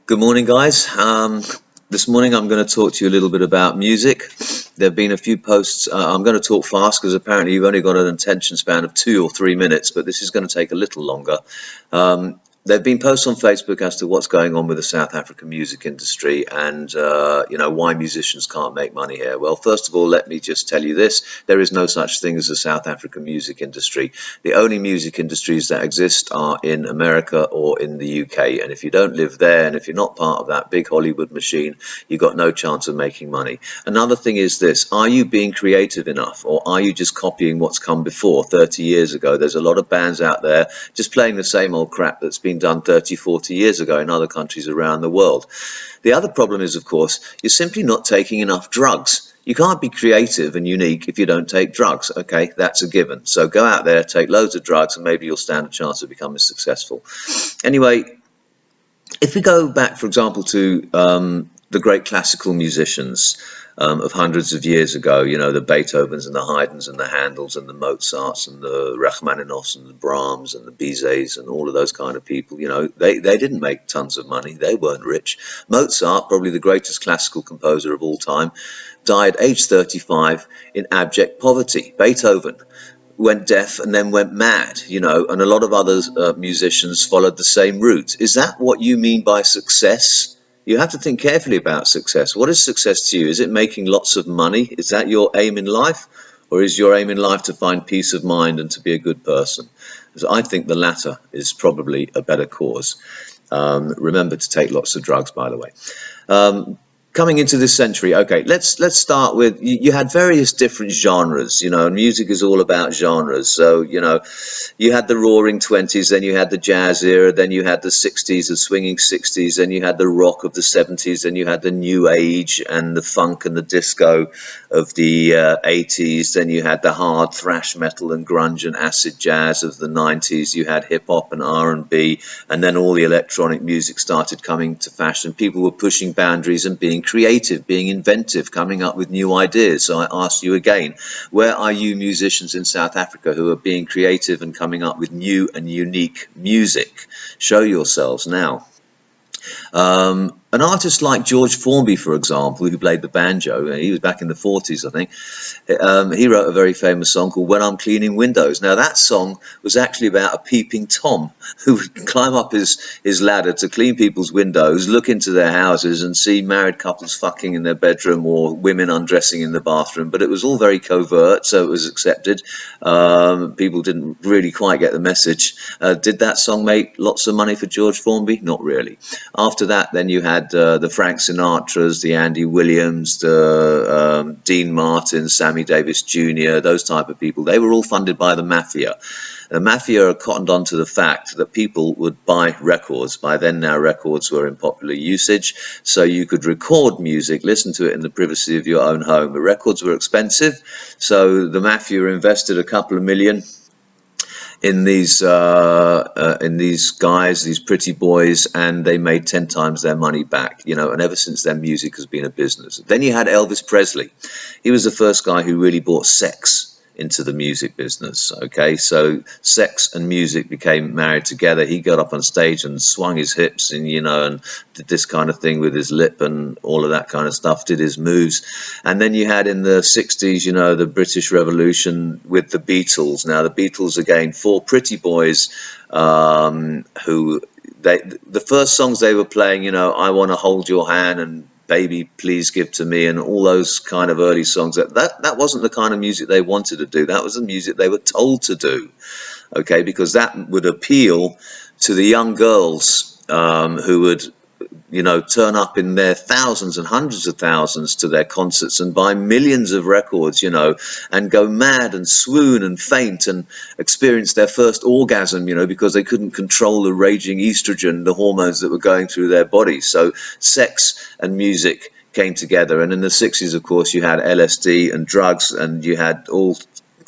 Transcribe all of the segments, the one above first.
Good morning, guys. This morning I'm going to talk to you a little bit about music. There have been a few posts. I'm going to talk fast because apparently you've only got an attention span of 2 or 3 minutes, but this is going to take a little longer. There have been posts on Facebook as to what's going on with the South African music industry and, why musicians can't make money here. Well, first of all, let me just tell you this. There is no such thing as a South African music industry. The only music industries that exist are in America or in the UK. And if you don't live there and if you're not part of that big Hollywood machine, you've got no chance of making money. Another thing is this. Are you being creative enough, or are you just copying what's come before 30 years ago? There's a lot of bands out there just playing the same old crap that's been done 30, 40 years ago in other countries around the world. The other problem is, of course, you're simply not taking enough drugs. You can't be creative and unique if you don't take drugs. Okay, that's a given. So go out there, take loads of drugs, and maybe you'll stand a chance of becoming successful. Anyway, if we go back, for example, to the great classical musicians of hundreds of years ago, the Beethovens and the Haydns and the Handels and the Mozarts and the Rachmaninoffs and the Brahms and the Bizets and all of those kind of people, they didn't make tons of money. They weren't rich. Mozart, probably the greatest classical composer of all time, died age 35 in abject poverty. Beethoven went deaf and then went mad, and a lot of other musicians followed the same route. Is that what you mean by success? You have to think carefully about success. What is success to you? Is it making lots of money? Is that your aim in life? Or is your aim in life to find peace of mind and to be a good person? Because I think the latter is probably a better cause. Remember to take lots of drugs, by the way. Coming into this century, okay, let's start with, you had various different genres, and music is all about genres. So, you had the roaring 20s, then you had the jazz era, then you had the 60s, the swinging 60s, then you had the rock of the 70s, then you had the new age and the funk and the disco of the 80s, then you had the hard thrash metal and grunge and acid jazz of the 90s, you had hip hop and R&B, and then all the electronic music started coming to fashion. People were pushing boundaries and being creative, being inventive, coming up with new ideas. So I ask you again, where are you musicians in South Africa who are being creative and coming up with new and unique music? Show yourselves now. An artist like George Formby, for example, who played the banjo, he was back in the 40s, I think, he wrote a very famous song called When I'm Cleaning Windows. Now, that song was actually about a peeping Tom who would climb up his ladder to clean people's windows, look into their houses and see married couples fucking in their bedroom or women undressing in the bathroom. But it was all very covert, so it was accepted. People didn't really quite get the message. Did that song make lots of money for George Formby? Not really. After that, then you had the Frank Sinatras, the Andy Williams, the Dean Martin, Sammy Davis Jr., those type of people. They were all funded by the mafia. The mafia cottoned on to the fact that people would buy records. By then now records were in popular usage, so you could record music, listen to it in the privacy of your own home. But records were expensive, so the mafia invested a couple of million in these guys, these pretty boys, and they made 10 times their money back, and ever since then music has been a business. Then you had Elvis Presley. He was the first guy who really brought sex into the music business. Okay, so sex and music became married together. He got up on stage and swung his hips and and did this kind of thing with his lip and all of that kind of stuff, did his moves. And then you had in the 60s, the British Revolution with the Beatles. Now the Beatles, again, four pretty boys who the first songs they were playing, I Want to Hold Your Hand and Baby Please Give to Me and all those kind of early songs, that wasn't the kind of music they wanted to do. That was the music they were told to do, okay, because that would appeal to the young girls who would turn up in their thousands and hundreds of thousands to their concerts and buy millions of records, and go mad and swoon and faint and experience their first orgasm, because they couldn't control the raging estrogen, the hormones that were going through their bodies. So sex and music came together. And in the 60s, of course, you had LSD and drugs, and you had all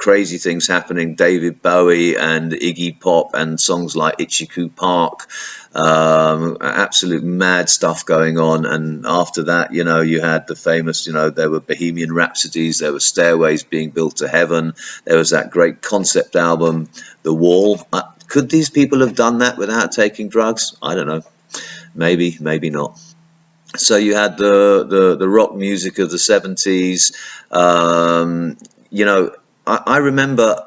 crazy things happening, David Bowie and Iggy Pop and songs like Itchy Park, absolute mad stuff going on. And after that, you had the famous, there were Bohemian Rhapsodies, there were stairways being built to heaven, there was that great concept album, The Wall. Could these people have done that without taking drugs? I don't know. Maybe, maybe not. So you had the rock music of the 70s. You know, I remember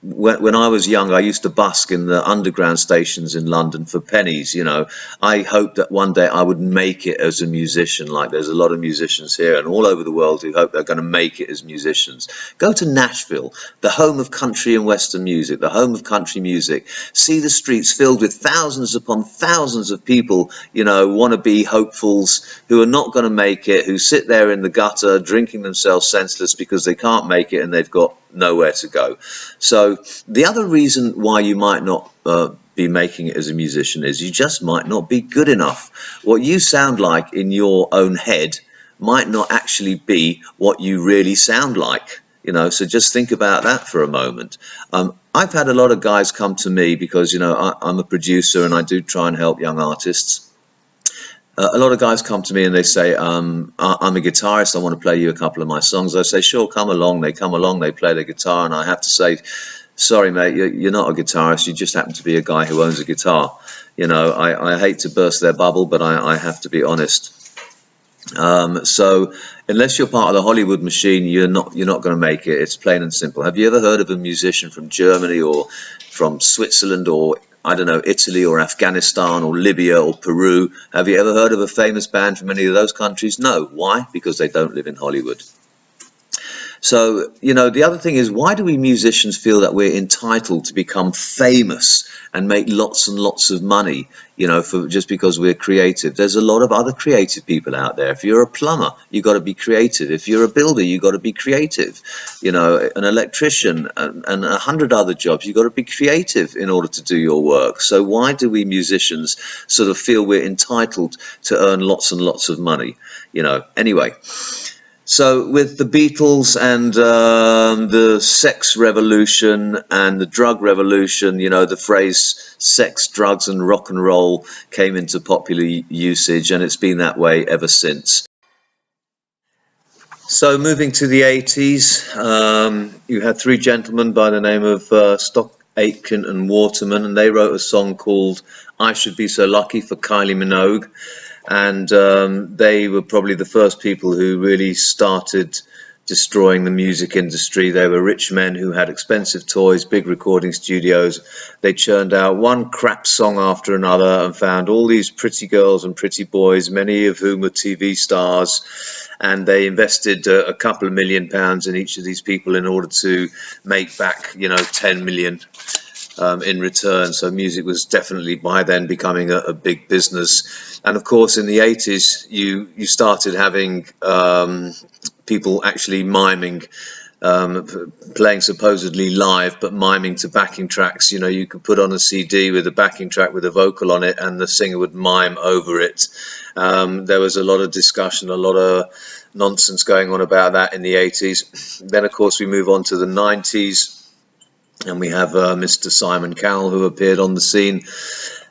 when I was young, I used to busk in the underground stations in London for pennies. You know, I hoped that one day I would make it as a musician. Like there's a lot of musicians here and all over the world who hope they're going to make it as musicians. Go to Nashville, the home of country and western music, the home of country music. See the streets filled with thousands upon thousands of people, you know, wannabe hopefuls who are not going to make it, who sit there in the gutter drinking themselves senseless because they can't make it and they've got nowhere to go. So the other reason why you might not be making it as a musician is you just might not be good enough. What you sound like in your own head might not actually be what you really sound like. You know, so just think about that for a moment. I've had a lot of guys come to me because, you know, I'm a producer and I do try and help young artists. A lot of guys come to me and they say, I'm a guitarist, I want to play you a couple of my songs. I say, sure, come along. They come along, they play the guitar, and I have to say, sorry, mate, you're not a guitarist, you just happen to be a guy who owns a guitar. You know, I hate to burst their bubble, but I have to be honest. So unless you're part of the Hollywood machine, you're not going to make it. It's plain and simple. Have you ever heard of a musician from Germany or from Switzerland or I don't know, Italy or Afghanistan or Libya or Peru? Have you ever heard of a famous band from any of those countries? No. Why? Because they don't live in Hollywood. So, you know, the other thing is, why do we musicians feel that we're entitled to become famous and make lots and lots of money, you know, for just because we're creative? There's a lot of other creative people out there. If you're a plumber, you've got to be creative. If you're a builder, you've got to be creative. You know, an electrician and 100 other jobs, you've got to be creative in order to do your work. So why do we musicians sort of feel we're entitled to earn lots and lots of money? You know, anyway. So with the Beatles and the sex revolution and the drug revolution, you know, the phrase sex, drugs and rock and roll came into popular usage, and it's been that way ever since. So moving to the 80s, you had three gentlemen by the name of Stock Aitken and Waterman, and they wrote a song called I Should Be So Lucky for Kylie Minogue. And they were probably the first people who really started destroying the music industry. They were rich men who had expensive toys, big recording studios. They churned out one crap song after another and found all these pretty girls and pretty boys, many of whom were TV stars. And they invested a couple of £1 million in each of these people in order to make back, you know, 10 million. In return. So music was definitely by then becoming a big business. And of course in the 80s you started having people actually miming, playing supposedly live but miming to backing tracks. You know, you could put on a CD with a backing track with a vocal on it and the singer would mime over it. There was a lot of discussion, a lot of nonsense going on about that in the 80s. Then of course we move on to the 90s. And we have Mr. Simon Cowell, who appeared on the scene.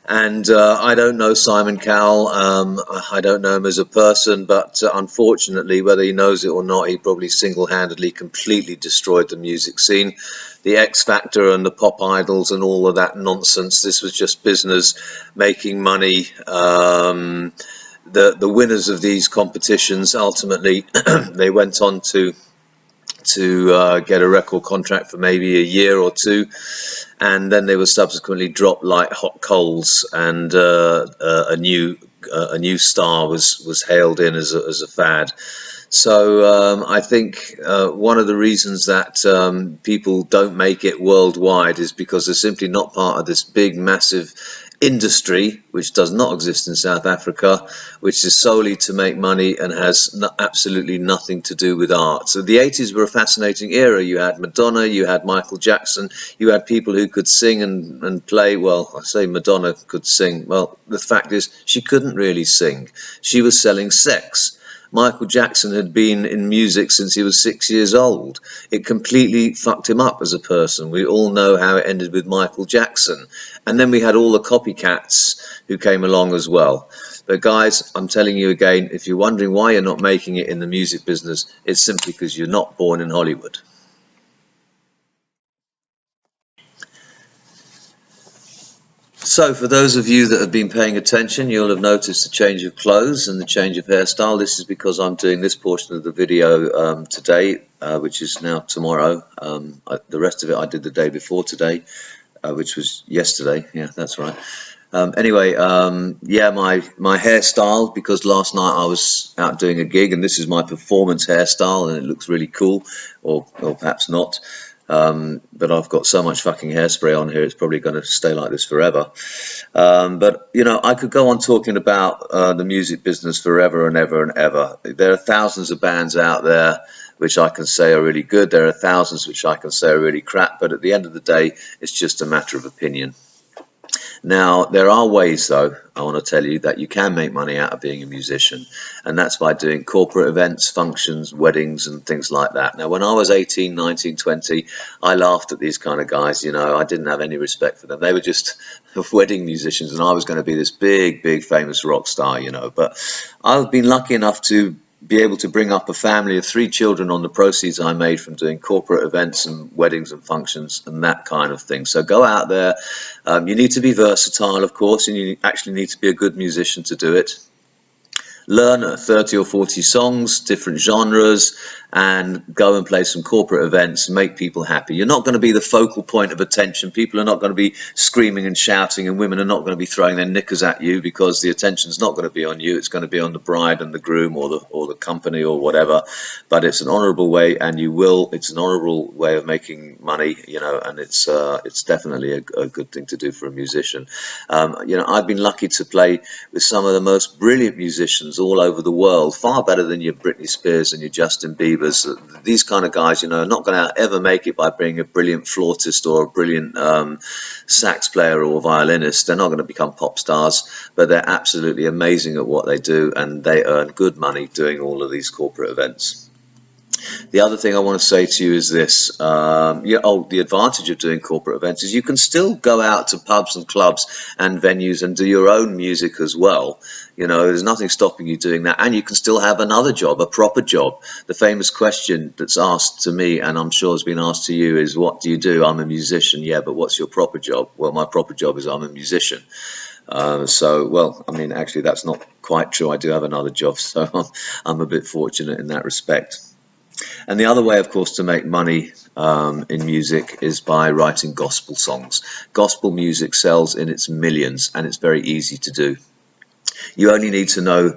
And I don't know Simon Cowell. I don't know him as a person, but unfortunately, whether he knows it or not, he probably single-handedly completely destroyed the music scene. The X Factor and the pop idols and all of that nonsense. This was just business, making money. The winners of these competitions, ultimately, they went on to get a record contract for maybe a year or two, and then they were subsequently dropped like hot coals, and a new star was hailed in as a fad. So I think one of the reasons that people don't make it worldwide is because they're simply not part of this big, massive industry, which does not exist in South Africa, which is solely to make money and has absolutely nothing to do with art. So the 80s were a fascinating era. You had Madonna, you had Michael Jackson, you had people who could sing and play. Well, I say Madonna could sing. Well, the fact is she couldn't really sing. She was selling sex. Michael Jackson had been in music since he was 6 years old. It completely fucked him up as a person. We all know how it ended with Michael Jackson. And then we had all the copycats who came along as well. But guys, I'm telling you again, if you're wondering why you're not making it in the music business, it's simply because you're not born in Hollywood. So for those of you that have been paying attention, you'll have noticed the change of clothes and the change of hairstyle. This is because I'm doing this portion of the video today, which is now tomorrow. The rest of it I did the day before today, which was yesterday. Yeah, that's right. Anyway, yeah, my hairstyle, because last night I was out doing a gig, and this is my performance hairstyle, and it looks really cool, or perhaps not. But I've got so much fucking hairspray on here, it's probably going to stay like this forever. But, you know, I could go on talking about the music business forever and ever and ever. There are thousands of bands out there which I can say are really good. There are thousands which I can say are really crap. But at the end of the day, it's just a matter of opinion. Now, there are ways, though, I want to tell you, that you can make money out of being a musician, and that's by doing corporate events, functions, weddings, and things like that. Now, when I was 18, 19, 20, I laughed at these kind of guys. You know, I didn't have any respect for them. They were just wedding musicians, and I was going to be this big, big, famous rock star, you know. But I've been lucky enough to be able to bring up a family of 3 children on the proceeds I made from doing corporate events and weddings and functions and that kind of thing. So go out there. You need to be versatile, of course, and you actually need to be a good musician to do it. Learn 30 or 40 songs, different genres, and go and play some corporate events and make people happy. You're not going to be the focal point of attention. People are not going to be screaming and shouting, and women are not going to be throwing their knickers at you, because the attention's not going to be on you. It's going to be on the bride and the groom, or the company, or whatever. But it's an honourable way, and it's an honourable way of making money, you know, and it's definitely a good thing to do for a musician. You know, I've been lucky to play with some of the most brilliant musicians all over the world, far better than your Britney Spears and your Justin Biebers. These kind of guys, you know, are not going to ever make it by being a brilliant flautist or a brilliant sax player or violinist. They're not going to become pop stars, but they're absolutely amazing at what they do, and they earn good money doing all of these corporate events. The other thing I want to say to you is this. The advantage of doing corporate events is you can still go out to pubs and clubs and venues and do your own music as well. You know, there's nothing stopping you doing that. And you can still have another job, a proper job. The famous question that's asked to me, and I'm sure has been asked to you, is, what do you do? I'm a musician. Yeah, but what's your proper job? Well, my proper job is I'm a musician. Well, I mean, actually, that's not quite true. I do have another job, so I'm a bit fortunate in that respect. And the other way, of course, to make money in music is by writing gospel songs. Gospel music sells in its millions, and it's very easy to do. You only need to know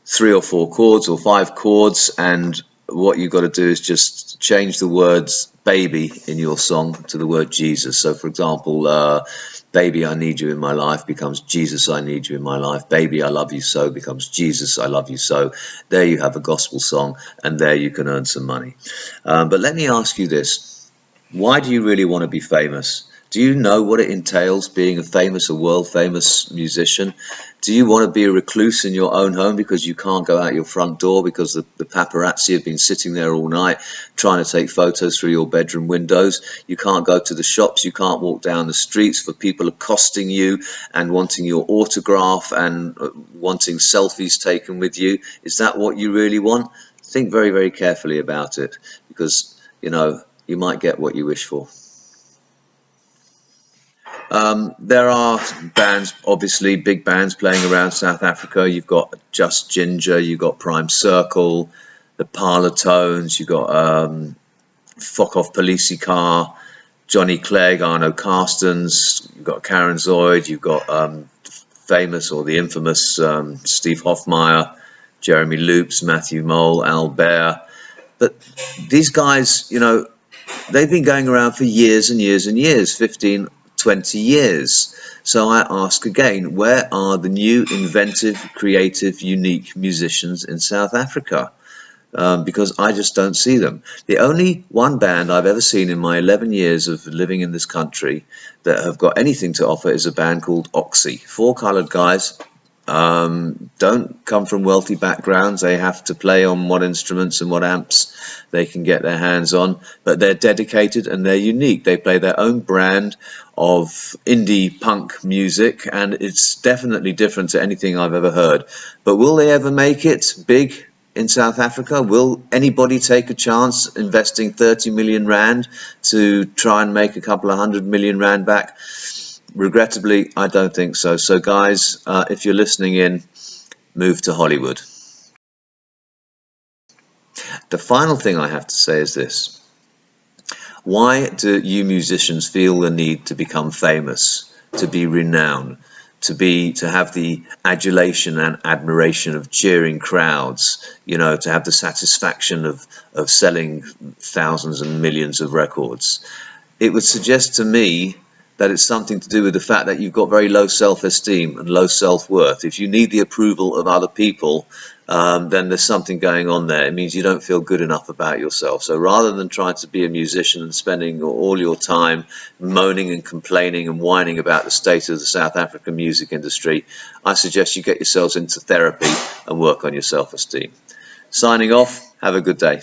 3 or 4 chords or 5 chords, and what you've got to do is just change the words baby in your song to the word Jesus. So, for example, baby, I need you in my life becomes Jesus, I need you in my life. Baby, I love you so becomes Jesus, I love you so. There you have a gospel song, and there you can earn some money. But let me ask you this. Why do you really want to be famous? Do you know what it entails being a world famous musician? Do you want to be a recluse in your own home because you can't go out your front door because the paparazzi have been sitting there all night trying to take photos through your bedroom windows? You can't go to the shops, you can't walk down the streets for people accosting you and wanting your autograph and wanting selfies taken with you. Is that what you really want? Think very, very carefully about it, because, you know, you might get what you wish for. There are bands, obviously big bands, playing around South Africa. You've got Just Ginger, you've got Prime Circle, the Parlour Tones, you've got Fuck Off Police Car, Johnny Clegg, Arno Carstens, you've got Karen Zoid, you've got famous or the infamous Steve Hoffmeyer, Jeremy Loops, Matthew Mole, Al Bear. But these guys, you know, they've been going around for years and years and years, 15, 20 years. So I ask again, where are the new, inventive, creative, unique musicians in South Africa? Because I just don't see them. The only one band I've ever seen in my 11 years of living in this country that have got anything to offer is a band called Oxy. 4 coloured guys, don't come from wealthy backgrounds. They have to play on what instruments and what amps they can get their hands on, but they're dedicated and they're unique. They play their own brand of indie punk music, and it's definitely different to anything I've ever heard. But will they ever make it big in South Africa? Will anybody take a chance investing 30 million rand to try and make a couple of 100 million rand back? Regrettably, I don't think so. So guys, if you're listening in, move to Hollywood. The final thing I have to say is this. Why do you musicians feel the need to become famous, to be renowned, to have the adulation and admiration of cheering crowds, you know, to have the satisfaction of selling thousands and millions of records? It would suggest to me that it's something to do with the fact that you've got very low self-esteem and low self-worth. If you need the approval of other people, then there's something going on there. It means you don't feel good enough about yourself. So rather than trying to be a musician and spending all your time moaning and complaining and whining about the state of the South African music industry, I suggest you get yourselves into therapy and work on your self-esteem. Signing off, have a good day.